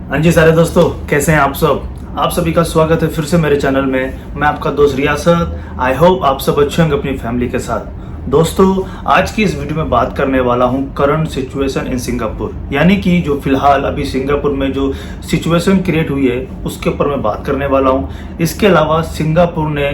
हाँ जी सारे दोस्तों, कैसे हैं आप सब। आप सभी का स्वागत है फिर से मेरे चैनल में। मैं आपका दोस्त रियासत। आई होप आप सब अच्छे होंगे अपनी फैमिली के साथ। दोस्तों, आज की इस वीडियो में बात करने वाला हूं करंट सिचुएशन इन सिंगापुर, यानी कि जो फिलहाल अभी सिंगापुर में जो सिचुएशन क्रिएट हुई है उसके ऊपर मैं बात करने वाला हूं। इसके अलावा सिंगापुर ने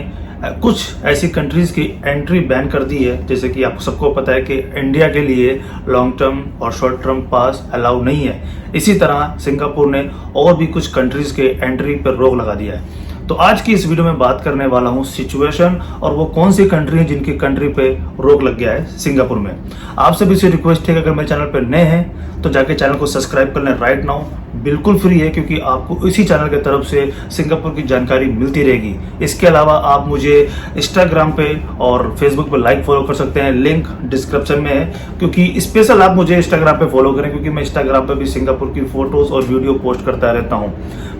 कुछ ऐसी कंट्रीज की एंट्री बैन कर दी है, जैसे कि आपको सबको पता है कि इंडिया के लिए लॉन्ग टर्म और शॉर्ट टर्म पास अलाउ नहीं है। इसी तरह सिंगापुर ने और भी कुछ कंट्रीज के एंट्री पर रोक लगा दिया है। तो आज की इस वीडियो में बात करने वाला हूं सिचुएशन और वो कौन सी कंट्री है जिनकी कंट्री पे रोक लग गया है सिंगापुर में। आप सभी से रिक्वेस्ट है कि अगर मेरे चैनल पर नए हैं तो जाके चैनल को सब्सक्राइब कर लें राइट नाउ। बिल्कुल फ्री है, क्योंकि आपको इसी चैनल की तरफ से सिंगापुर की जानकारी मिलती रहेगी। इसके अलावा आप मुझे इंस्टाग्राम पे और फेसबुक पे लाइक फॉलो कर सकते हैं, लिंक डिस्क्रिप्शन में है। क्योंकि स्पेशल आप मुझे इंस्टाग्राम पे फॉलो करें, क्योंकि मैं इंस्टाग्राम पे भी सिंगापुर की फोटोज और वीडियो पोस्ट करता रहता हूँ।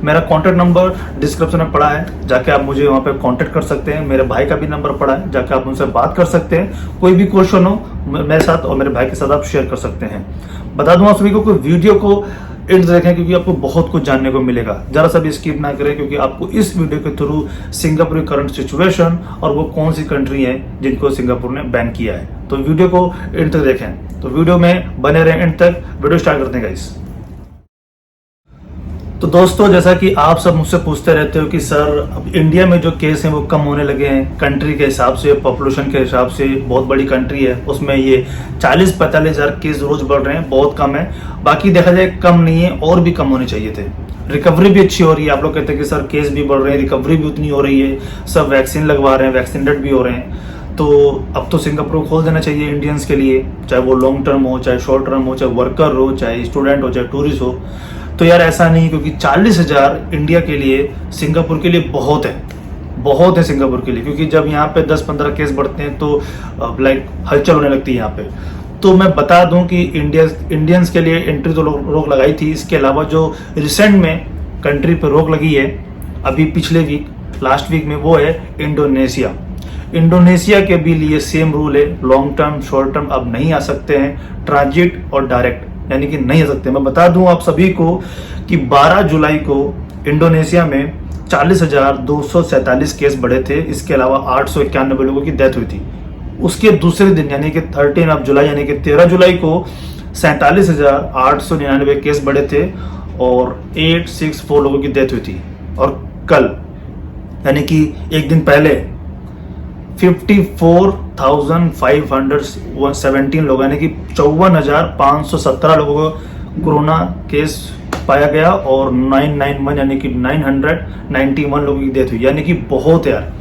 मेरा कॉन्टैक्ट नंबर डिस्क्रिप्शन में पड़ा है, जाके आप मुझे वहाँ पे कॉन्टैक्ट कर सकते हैं। मेरे भाई का भी नंबर पड़ा है, जाके आप उनसे बात कर सकते हैं। कोई भी क्वेश्चन हो मेरे साथ और मेरे भाई के साथ आप शेयर कर सकते हैं। बता दूं आप सभी को वीडियो को एंड देखें, क्योंकि आपको बहुत कुछ जानने को मिलेगा। जरा सा भी स्किप ना करें, क्योंकि आपको इस वीडियो के थ्रू सिंगापुर की करंट सिचुएशन और वो कौन सी कंट्री है जिनको सिंगापुर ने बैन किया है, तो वीडियो को एंड तक देखें। तो वीडियो में बने रहें एंड तक। वीडियो स्टार्ट करते हैं गाइस। तो दोस्तों, जैसा कि आप सब मुझसे पूछते रहते हो कि सर अब इंडिया में जो केस हैं वो कम होने लगे हैं कंट्री के हिसाब से, पॉपुलेशन के हिसाब से बहुत बड़ी कंट्री है, उसमें ये 40-45 हज़ार केस रोज बढ़ रहे हैं, बहुत कम है। बाकी देखा जाए कम नहीं है, और भी कम होने चाहिए थे। रिकवरी भी अच्छी हो रही है। आप लोग कहते हैं कि सर केस भी बढ़ रहे हैं, रिकवरी भी उतनी हो रही है, सब वैक्सीन लगवा रहे हैं, वैक्सीनेटेड भी हो रहे हैं। तो अब तो सिंगापुर को खोल देना चाहिए इंडियंस के लिए, चाहे वो लॉन्ग टर्म हो, चाहे शॉर्ट टर्म हो, चाहे वर्कर हो, चाहे स्टूडेंट हो, चाहे टूरिस्ट हो। तो यार ऐसा नहीं, क्योंकि 40,000 इंडिया के लिए, सिंगापुर के लिए बहुत है सिंगापुर के लिए। क्योंकि जब यहाँ पे 10-15 केस बढ़ते हैं तो लाइक हलचल होने लगती है यहाँ पे। तो मैं बता दूं कि इंडियंस के लिए एंट्री तो रोक लगाई थी। इसके अलावा जो रिसेंट में कंट्री पे रोक लगी है अभी पिछले वीक, लास्ट वीक में, वो है इंडोनेशिया। इंडोनेशिया के भी लिए सेम रूल है, लॉन्ग टर्म शॉर्ट टर्म अब नहीं आ सकते हैं, ट्रांजिट और डायरेक्ट यानी कि नहीं आ सकते। मैं बता दूं आप सभी को कि 12 जुलाई को इंडोनेशिया में 40,247 केस बढ़े थे। इसके अलावा 891 लोगों की डेथ हुई थी। उसके दूसरे दिन यानी कि 13 जुलाई यानी कि 13 जुलाई को 47,899 केस बढ़े थे और 864 लोगों की डेथ हुई थी। और कल यानी कि एक दिन पहले 54,517 लोग यानी कि 54,517 लोगों को कोरोना केस पाया गया और 991 यानी कि 991 लोगों की डेथ हुई, यानी कि बहुत है यार।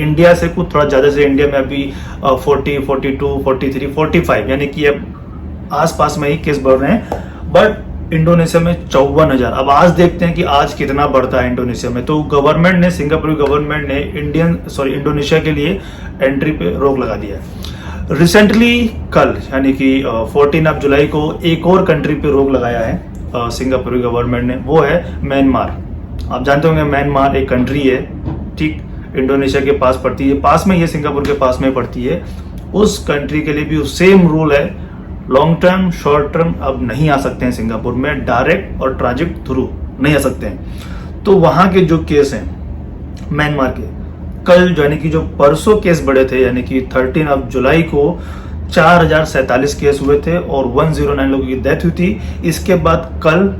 इंडिया से कुछ थोड़ा ज़्यादा से, इंडिया में अभी 40, 42, 43, 45 यानी कि अब आसपास में ही केस बढ़ रहे हैं। बट इंडोनेशिया में 54,000। अब आज देखते हैं कि आज कितना बढ़ता है इंडोनेशिया में। तो गवर्नमेंट ने, सिंगापुर गवर्नमेंट ने इंडोनेशिया के लिए एंट्री पे रोक लगा दिया है। रिसेंटली कल यानी कि 14 जुलाई को एक और कंट्री पे रोक लगाया है सिंगापुर गवर्नमेंट ने, वो है म्यांमार। आप जानते होंगे म्यांमार एक कंट्री है, ठीक, इंडोनेशिया के पास पड़ती है, पास में ये सिंगापुर के पास में पड़ती है। उस कंट्री के लिए भी सेम रूल है, लॉन्ग टर्म शॉर्ट टर्म अब नहीं आ सकते हैं सिंगापुर में, डायरेक्ट और ट्रांजिट थ्रू नहीं आ सकते हैं। तो वहां के जो केस हैं म्यांमार के, कल यानी कि जो परसों केस बढ़े थे यानी कि 13 जुलाई को 4,047 केस हुए थे और 109 लोगों की डेथ हुई थी। इसके बाद कल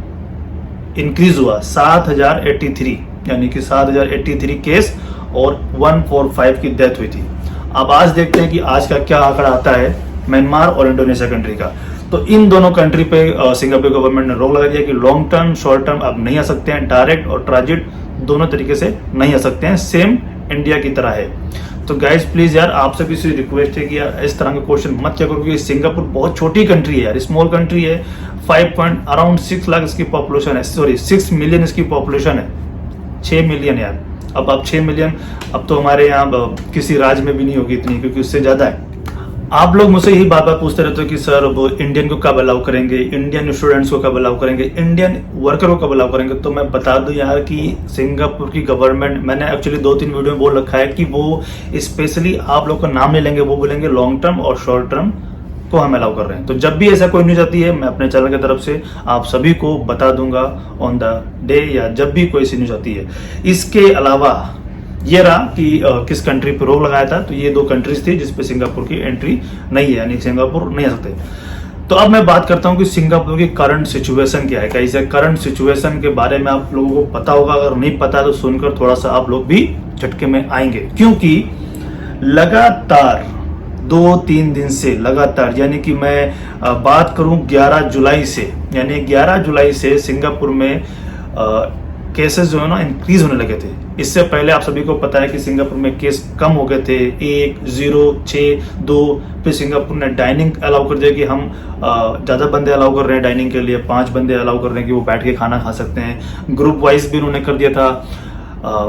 इंक्रीज हुआ 7,083 यानी कि 7,083 केस और 145 की डेथ हुई थी। अब आज देखते हैं कि आज का क्या आंकड़ा आता है म्यांमार और इंडोनेशिया कंट्री का। तो इन दोनों कंट्री पे सिंगापुर गवर्नमेंट ने रोक लगा दिया कि लॉन्ग टर्म शॉर्ट टर्म अब नहीं आ सकते हैं, डायरेक्ट और ट्रांजिट दोनों तरीके से नहीं आ सकते हैं, सेम इंडिया की तरह है। तो गाइज प्लीज यार, आप सभी से रिक्वेस्ट है कि यार इस तरह के क्वेश्चन मत किया करो, क्योंकि सिंगापुर बहुत छोटी कंट्री है यार, स्मॉल कंट्री है। 5.6 लाख इसकी पॉपुलेशन है, सॉरी 6 मिलियन इसकी पॉपुलेशन है, 6 मिलियन यार। अब 6 मिलियन अब तो हमारे यहाँ किसी राज्य में भी नहीं होगी इतनी, क्योंकि उससे ज्यादा है। आप लोग मुझसे यही बात पूछते रहते हो कि सर वो इंडियन को कब अलाउ करेंगे, इंडियन स्टूडेंट्स को कब अलाउ करेंगे, इंडियन वर्कर को कब अलाउ करेंगे। तो मैं बता दूं यार कि सिंगापुर की गवर्नमेंट, मैंने एक्चुअली 2-3 वीडियो में बोल रखा है कि वो स्पेशली आप लोग का नाम नहीं लेंगे, वो बोलेंगे लॉन्ग टर्म और शॉर्ट टर्म को हम अलाउ कर रहे हैं। तो जब भी ऐसा कोई न्यूज आती है मैं अपने चैनल की तरफ से आप सभी को बता दूंगा ऑन द डे, या जब भी कोई सी न्यूज आती है। इसके अलावा ये रहा कि किस कंट्री पर रोक लगाया था, तो ये 2 कंट्रीज थी जिसपे सिंगापुर की एंट्री नहीं है, यानी सिंगापुर नहीं आ सकते। तो अब मैं बात करता हूं कि सिंगापुर की करंट सिचुएशन क्या है। कैसे करंट सिचुएशन के बारे में आप लोगों को पता होगा, अगर नहीं पता तो सुनकर थोड़ा सा आप लोग भी झटके में आएंगे, क्योंकि लगातार 2-3 दिन से लगातार, यानी कि मैं बात करूं 11 जुलाई से, यानी 11 जुलाई से सिंगापुर में केसेस जो है ना इंक्रीज होने लगे थे। इससे पहले आप सभी को पता है कि सिंगापुर में केस कम हो गए थे, 1, 0, 6, 2। फिर सिंगापुर ने डाइनिंग अलाउ कर दिया कि हम ज़्यादा बंदे अलाउ कर रहे हैं डाइनिंग के लिए, 5 बंदे अलाउ कर रहे हैं कि वो बैठ के खाना खा सकते हैं। ग्रुप वाइज भी उन्होंने कर दिया था,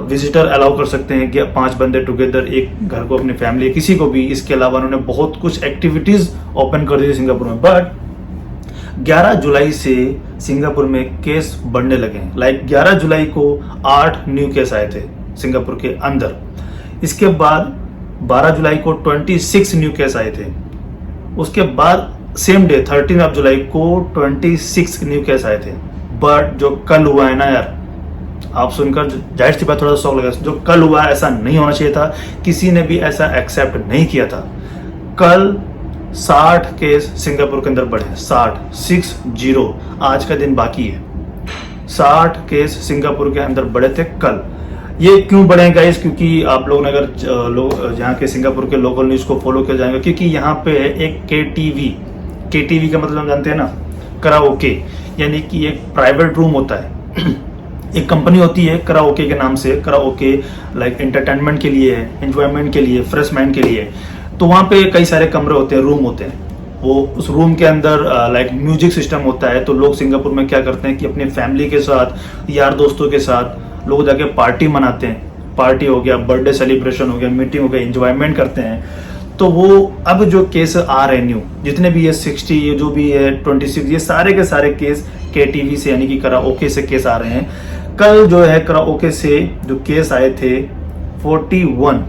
विजिटर अलाउ कर सकते हैं कि 5 बंदे टुगेदर एक घर को, अपनी फैमिली, किसी को भी। इसके अलावा उन्होंने बहुत कुछ एक्टिविटीज ओपन कर दी थी सिंगापुर में। बट 11 जुलाई से सिंगापुर में केस बढ़ने लगे हैं। लाइक 11 जुलाई को 8 न्यू केस आए थे सिंगापुर के अंदर। इसके बाद 12 जुलाई को 26 न्यू केस आए थे। उसके बाद सेम डे 13 जुलाई को 26 न्यू केस आए थे। बट जो कल हुआ है ना यार, आप सुनकर जाहिर सी बात थोड़ा सा शौक लगा। जो कल हुआ ऐसा नहीं होना चाहिए था, किसी ने भी ऐसा एक्सेप्ट नहीं किया था। कल 60 केस सिंगापुर के अंदर बढ़े, 60। आज का दिन बाकी है। 60 केस सिंगापुर के अंदर बढ़े थे कल। ये क्यों बढ़े गाइस? क्योंकि आप लोग ने अगर लोग यहाँ के सिंगापुर के लोकल न्यूज को फॉलो किया जाएगा, क्योंकि यहाँ पे एक केटीवी का मतलब हम जानते हैं ना, कराओके, यानी कि एक प्राइवेट रूम होता है। एक कंपनी होती है कराओके के नाम से। कराओके लाइक एंटरटेनमेंट के लिए है, एंजॉयमेंट के लिए, फ्रेश माइंड के लिए। तो वहाँ पे कई सारे कमरे होते हैं, रूम होते हैं। वो उस रूम के अंदर लाइक म्यूजिक सिस्टम होता है। तो लोग सिंगापुर में क्या करते हैं कि अपनी फैमिली के साथ, यार दोस्तों के साथ लोग जाके पार्टी मनाते हैं। पार्टी हो गया, बर्थडे सेलिब्रेशन हो गया, मीटिंग हो गया, एंजॉयमेंट करते हैं। तो वो अब जो केस आ रहे हैं न्यू, जितने भी ये 60, ये जो भी है 26, ये सारे के सारे केस केटीवी से, यानी कि कराओके से केस आ रहे हैं। कल जो है कराओके से जो केस आए थे 41,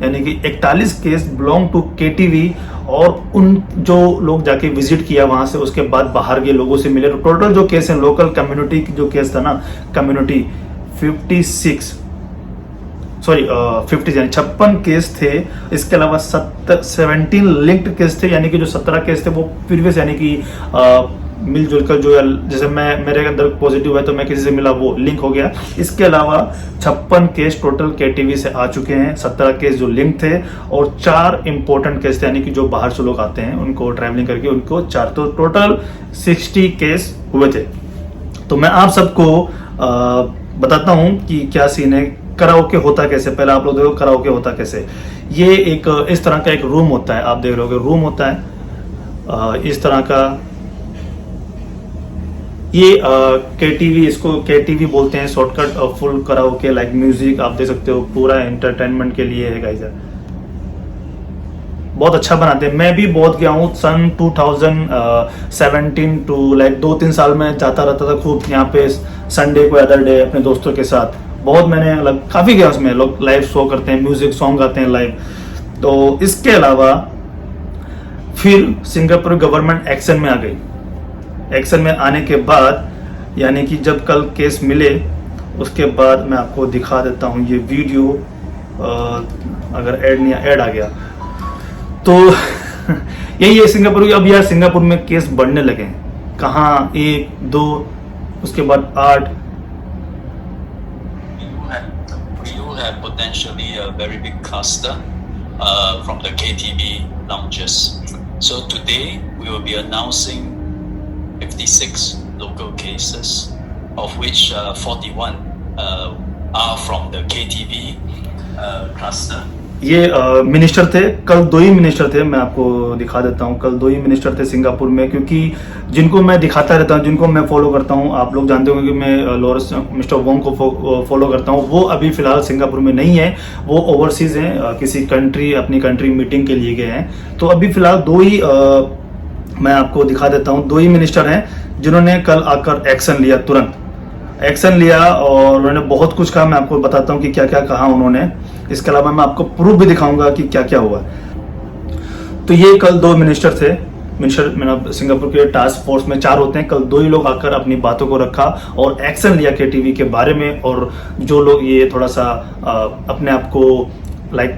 यानी कि 41 केस बिलोंग टू केटीवी। और उन जो लोग जाके विजिट किया वहां से, उसके बाद बाहर के लोगों से मिले, तो टोटल जो केस है लोकल कम्युनिटी की जो केस था ना, कम्युनिटी 56 यानी 56 केस थे। इसके अलावा 17 लिंक्ड केस थे, यानी कि जो 17 केस थे वो प्रीवियस, यानी कि मिलजुल कर जो, जैसे मेरे अंदर पॉजिटिव है तो मैं किसी से मिला, वो लिंक हो गया। इसके अलावा 56 केस टोटल केटीवी से आ चुके हैं, 17 केस जो लिंक थे, और 4 इंपॉर्टेंट केस थे, यानी कि जो बाहर से लोग आते हैं उनको ट्रैवलिंग करके, उनको 4। तो टोटल 60 केस हुए थे। तो मैं आप सबको बताता हूं कि क्या सीन है, कराओके होता कैसे। पहले आप लोग देखो कराओके होता कैसे। ये एक इस तरह का एक रूम होता है, आप देख रहे हो रूम होता है इस तरह का। ये केटीवी, इसको केटीवी बोलते हैं shortcut. Full karaoke like music, आप देख सकते हो, पूरा एंटरटेनमेंट के लिए है गाइस। बहुत अच्छा बनाते हैं। मैं भी बहुत गया हूँ सन 2017 टू लाइक 2-3 साल में जाता रहता था खूब यहाँ पे, संडे को अदर डे अपने दोस्तों के साथ। बहुत मैंने मतलब काफी गया उसमें। लोग लाइव शो करते हैं, म्यूजिक सॉन्ग गाते हैं लाइव। तो इसके अलावा फिर सिंगापुर गवर्नमेंट एक्शन में आ गई। एक्शन में आने के बाद, यानी कि जब कल केस मिले, उसके बाद मैं आपको दिखा देता हूँ ये वीडियो। अगर ऐड आ गया तो यही है सिंगापुर की। अब यार सिंगापुर में केस बढ़ने लगे हैं। कहाँ 1, 2, उसके बाद 8। We do have potentially a very big cluster from the KTV lounges. So today we will be announcing 56 local cases, of which 41 are from the KTV cluster. ये मिनिस्टर थे कल, 2 ही मिनिस्टर थे। मैं आपको दिखा देता हूँ, कल 2 ही मिनिस्टर थे सिंगापुर में। क्योंकि जिनको मैं दिखाता रहता हूँ, जिनको मैं फॉलो करता हूँ, आप लोग जानते होंगे कि मैं लॉरेंस मिस्टर वोंग को फॉलो करता हूँ। वो अभी फिलहाल सिंगापुर में नहीं है, वो ओवरसीज हैं, किसी कंट्री, अपनी कंट्री मीटिंग के लिए गए हैं। तो अभी फिलहाल 2 ही मैं आपको दिखा देता हूँ। 2 ही मिनिस्टर हैं जिन्होंने कल आकर एक्शन लिया, तुरंत एक्शन लिया, और उन्होंने बहुत कुछ कहा। मैं आपको बताता हूँ कि क्या क्या कहा उन्होंने। इसके अलावा मैं आपको प्रूफ भी दिखाऊंगा कि क्या क्या हुआ। तो ये कल 2 मिनिस्टर थे मिनिस्टर सिंगापुर के टास्क फोर्स में 4 होते हैं, कल 2 ही लोग आकर अपनी बातों को रखा और एक्शन लिया KTV के बारे में। और जो लोग ये थोड़ा सा अपने आप को लाइक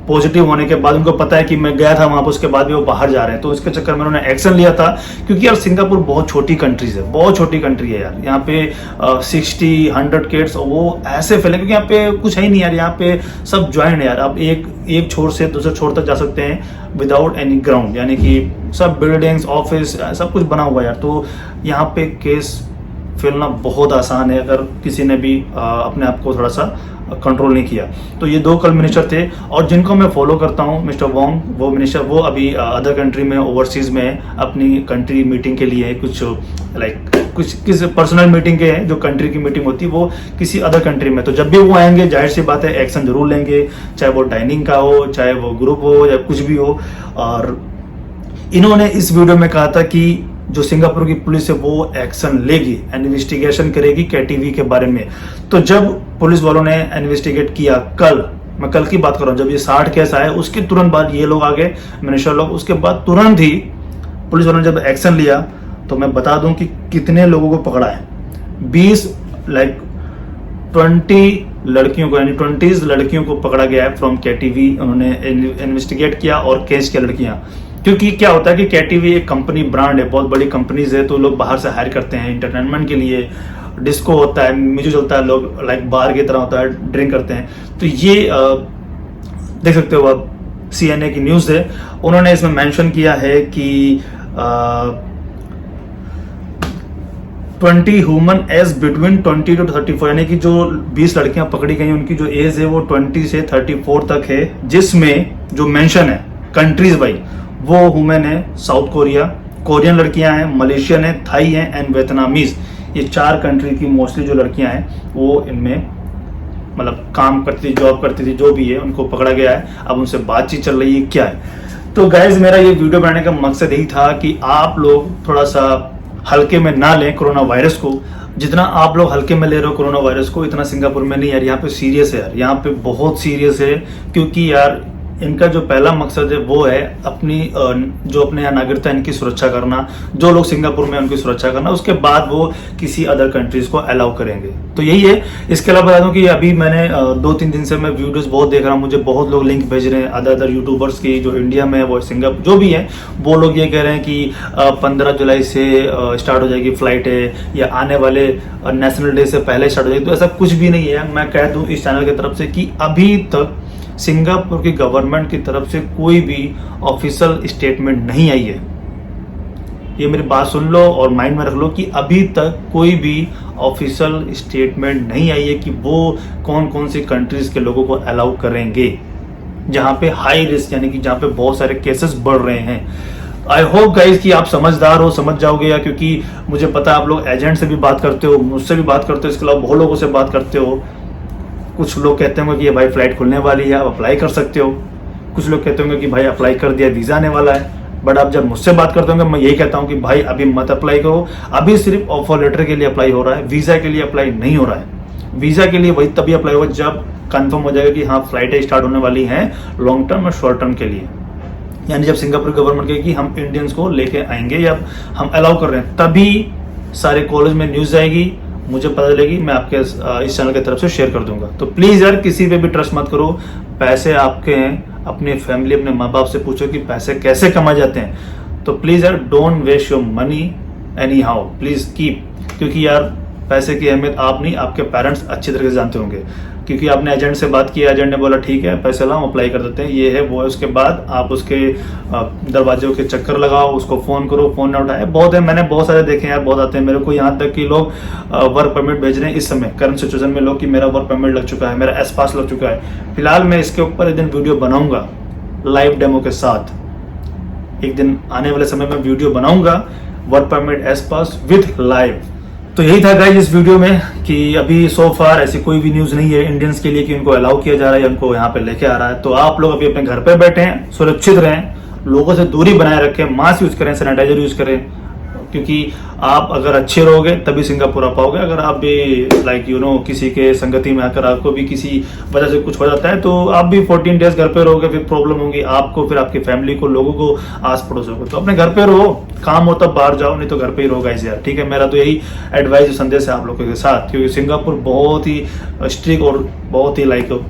पॉजिटिव होने के बाद उनको पता है कि मैं गया था वहां पर, उसके बाद भी वो बाहर जा रहे हैं, तो इसके चक्कर में उन्होंने एक्शन लिया था। क्योंकि यार सिंगापुर बहुत छोटी कंट्रीज है, बहुत छोटी कंट्री है यार। यहाँ पे 60-100 किड्स वो ऐसे फैले क्योंकि यहाँ पे कुछ है ही नहीं यार, यहाँ पे सब ज्वाइंट है यार। आप एक छोर से दूसरे छोर तक जा सकते हैं विदाउट एनी ग्राउंड, यानी कि सब बिल्डिंग्स, ऑफिस, सब कुछ बना हुआ है यार। तो यहाँ पे केस फैलना बहुत आसान है अगर किसी ने भी अपने आप को थोड़ा सा कंट्रोल नहीं किया। तो ये 2 कल मिनिस्टर थे और जिनको मैं फॉलो करता हूँ, मिस्टर वोंग, वो मिनिस्टर वो अभी अदर कंट्री में, ओवरसीज में अपनी कंट्री मीटिंग के लिए कुछ किसी पर्सनल मीटिंग के हैं, जो कंट्री की मीटिंग होती है वो किसी अदर कंट्री में। तो जब भी वो आएंगे जाहिर सी बात है एक्शन जरूर लेंगे, चाहे वो डाइनिंग का हो, चाहे वो ग्रुप हो या कुछ भी हो। और इन्होंने इस वीडियो में कहा था कि जो सिंगापुर की पुलिस है वो एक्शन लेगी, इन्वेस्टिगेशन करेगी KTV के बारे में। तो जब पुलिस वालों ने इन्वेस्टिगेट किया कल, मैं कल की बात कर रहा हूँ, जब ये 60 केस आए उसके तुरंत बाद ये लोग आ गए, मिनिस्टर लोग, उसके बाद तुरंत ही पुलिस वालों ने जब एक्शन लिया तो मैं बता दूं कि कितने लोगों को पकड़ा है। 20 लड़कियों को, यानी 20 लड़कियों को पकड़ा गया है फ्रॉम KTV। उन्होंने इन्वेस्टिगेट किया और केस किया लड़कियां। क्योंकि क्या होता है कि KTV एक कंपनी ब्रांड है, बहुत बड़ी कंपनीज है, तो लोग बाहर से हायर करते हैं इंटरटेनमेंट के लिए। डिस्को होता है, म्यूजिक चलता है, लोग लाइक बार की तरह होता है, ड्रिंक करते हैं। तो ये देख सकते हो आप, CNA की न्यूज है, उन्होंने इसमें मेंशन किया है कि 20 ह्यूमन एज बिटवीन 20 to 34, यानी कि जो 20 लड़कियां पकड़ी गई उनकी जो एज है वो 20 से 34 तक है, जिसमें जो मेंशन है कंट्रीज वाइज वो वुमेन है साउथ कोरिया, कोरियन लड़कियां हैं, मलेशियन है, थाई हैं एंड वियतनामीज। ये 4 कंट्री की मोस्टली जो लड़कियां हैं वो इनमें मतलब काम करती थी, जॉब करती थी, जो भी है उनको पकड़ा गया है। अब उनसे बातचीत चल रही है क्या है। तो गाइज मेरा ये वीडियो बनाने का मकसद यही था कि आप लोग थोड़ा सा हल्के में ना लें कोरोना वायरस को। जितना आप लोग हल्के में ले रहे हो कोरोना वायरस को, इतना सिंगापुर में नहीं यार, यहाँ पे सीरियस है यार, यहाँ पे बहुत सीरियस है। क्योंकि यार इनका जो पहला मकसद है वो है अपनी जो अपने यहाँ नागरिकता इनकी सुरक्षा करना, जो लोग सिंगापुर में उनकी सुरक्षा करना, उसके बाद वो किसी अदर कंट्रीज को अलाउ करेंगे। तो यही है। इसके अलावा बता दूं कि अभी मैंने 2-3 दिन से मैं वीडियोस बहुत देख रहा हूँ, मुझे बहुत लोग लिंक भेज रहे हैं अदर यूट्यूबर्स की, जो इंडिया में है वो सिंगापुर जो भी है, वो लोग ये कह रहे हैं कि 15 जुलाई से स्टार्ट हो जाएगी फ्लाइट है, या आने वाले नेशनल डे से पहले स्टार्ट हो जाएगी। तो ऐसा कुछ भी नहीं है। मैं कह दूं इस चैनल की तरफ से कि अभी तक सिंगापुर की गवर्नमेंट की तरफ से कोई भी ऑफिशियल स्टेटमेंट नहीं आई है। ये मेरी बात सुन लो और माइंड में रख लो कि अभी तक कोई भी ऑफिशियल स्टेटमेंट नहीं आई है कि वो कौन कौन सी कंट्रीज के लोगों को अलाउ करेंगे जहां पे हाई रिस्क, यानी कि जहां पे बहुत सारे केसेस बढ़ रहे हैं। आई होप गाइज कि आप समझदार हो, समझ जाओगे यार, क्योंकि मुझे पता है आप लोग एजेंट से भी बात करते हो, मुझसे भी बात करते हो, इसके अलावा बहुत लोगों से बात करते हो। कुछ लोग कहते होंगे कि ये भाई फ्लाइट खुलने वाली है, आप अप्लाई कर सकते हो। कुछ लोग कहते होंगे कि भाई अप्लाई कर दिया, वीजा आने वाला है। बट आप जब मुझसे बात करते होंगे, मैं यही कहता हूँ कि भाई अभी मत अप्लाई करो। अभी सिर्फ ऑफर लेटर के लिए अप्लाई हो रहा है, वीजा के लिए अप्लाई नहीं हो रहा है। वीजा के लिए वही तभी अप्लाई होगा जब कंफर्म हो जाएगा कि हाँ फ्लाइटें स्टार्ट होने वाली हैं लॉन्ग टर्म और शॉर्ट टर्म के लिए। यानी जब सिंगापुर गवर्नमेंट कहेगी कि हम इंडियंस को लेके आएंगे या हम अलाउ कर रहे हैं, तभी सारे कॉलेज में न्यूज आएगी, मुझे पता चलेगी, मैं आपके इस चैनल की तरफ से शेयर कर दूंगा। तो प्लीज यार किसी पे भी ट्रस्ट मत करो। पैसे आपके हैं, अपनी फैमिली, अपने माँ बाप से पूछो कि पैसे कैसे कमाए जाते हैं। तो प्लीज यार don't waste your money anyhow, please keep. क्योंकि यार पैसे की अहमियत आप नहीं, आपके पेरेंट्स अच्छी तरह से जानते होंगे। क्योंकि आपने एजेंट से बात की, एजेंट ने बोला ठीक है पैसे लाओ, अप्लाई कर देते हैं, ये है वो है। उसके बाद आप उसके दरवाजे के चक्कर लगाओ, उसको फोन करो, फोन ना उठाए। बहुत है, मैंने बहुत सारे देखे यार, बहुत आते हैं मेरे को। यहाँ तक कि लोग वर्क परमिट भेज रहे हैं इस समय करंट सिचुएशन में लोग कि मेरा वर्क परमिट लग चुका है, मेरा एस पास लग चुका है। फिलहाल मैं इसके ऊपर एक दिन वीडियो बनाऊंगा लाइव डेमो के साथ। एक दिन आने वाले समय में वीडियो बनाऊंगा work permit S pass with live. तो यही था गाइस इस वीडियो में कि अभी सो फार ऐसी कोई भी न्यूज नहीं है इंडियंस के लिए कि उनको अलाउ किया जा रहा है या उनको यहाँ पे लेके आ रहा है। तो आप लोग अभी अपने घर पे बैठे हैं, सुरक्षित रहें, लोगों से दूरी बनाए रखें, मास्क यूज करें, सैनिटाइजर यूज करें। क्योंकि आप अगर अच्छे रहोगे तभी सिंगापुर आ पाओगे। अगर आप भी लाइक किसी के संगति में आकर आपको भी किसी वजह से कुछ हो जाता है तो आप भी 14 डेज घर पे रहोगे, फिर प्रॉब्लम होगी आपको, फिर आपकी फैमिली को, लोगों को, आस पड़ोसों को। तो अपने घर पे रहो, काम हो तब बाहर जाओ, नहीं तो घर पे ही रहो गाइस यार, ठीक है। मेरा तो यही एडवाइस संदेश है आप लोगों के साथ, क्योंकि सिंगापुर बहुत ही स्ट्रिक्ट और बहुत ही लाइक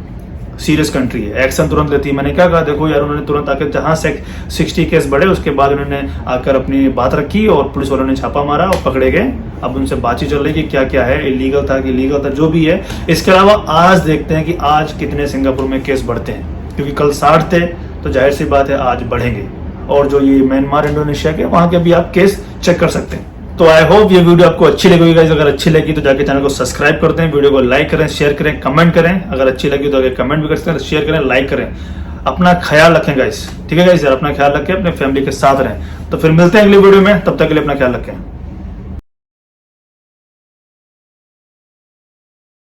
सीरियस कंट्री है, एक्शन तुरंत लेती है। मैंने क्या कहा, देखो यार, उन्होंने तुरंत आकर जहां से 60 केस बढ़े उसके बाद उन्होंने आकर अपनी बात रखी और पुलिस वालों ने छापा मारा और पकड़े गए। अब उनसे बातचीत चल रही कि क्या क्या है, इलीगल था कि लीगल था, जो भी है। इसके अलावा आज देखते हैं कि आज कितने सिंगापुर में केस बढ़ते हैं, क्योंकि कल 60 थे तो जाहिर सी बात है आज बढ़ेंगे। और जो ये म्यांमार, इंडोनेशिया के, वहां के भी आप केस चेक कर सकते हैं। तो आई होप ये वीडियो आपको अच्छी लगी गाइस। अगर अच्छी लगी तो जाके चैनल को सब्सक्राइब करते हैं, वीडियो को लाइक करें, शेयर करें, कमेंट करें। अगर अच्छी लगी तो आगे कमेंट भी कर सकते हैं, शेयर करें, लाइक करें। अपना ख्याल रखें गाइस, ठीक है गाइस यार, अपना ख्याल रखें, अपने फैमिली के साथ रहें। तो फिर मिलते हैं अगली वीडियो में, तब तक के लिए अपना ख्याल रखें।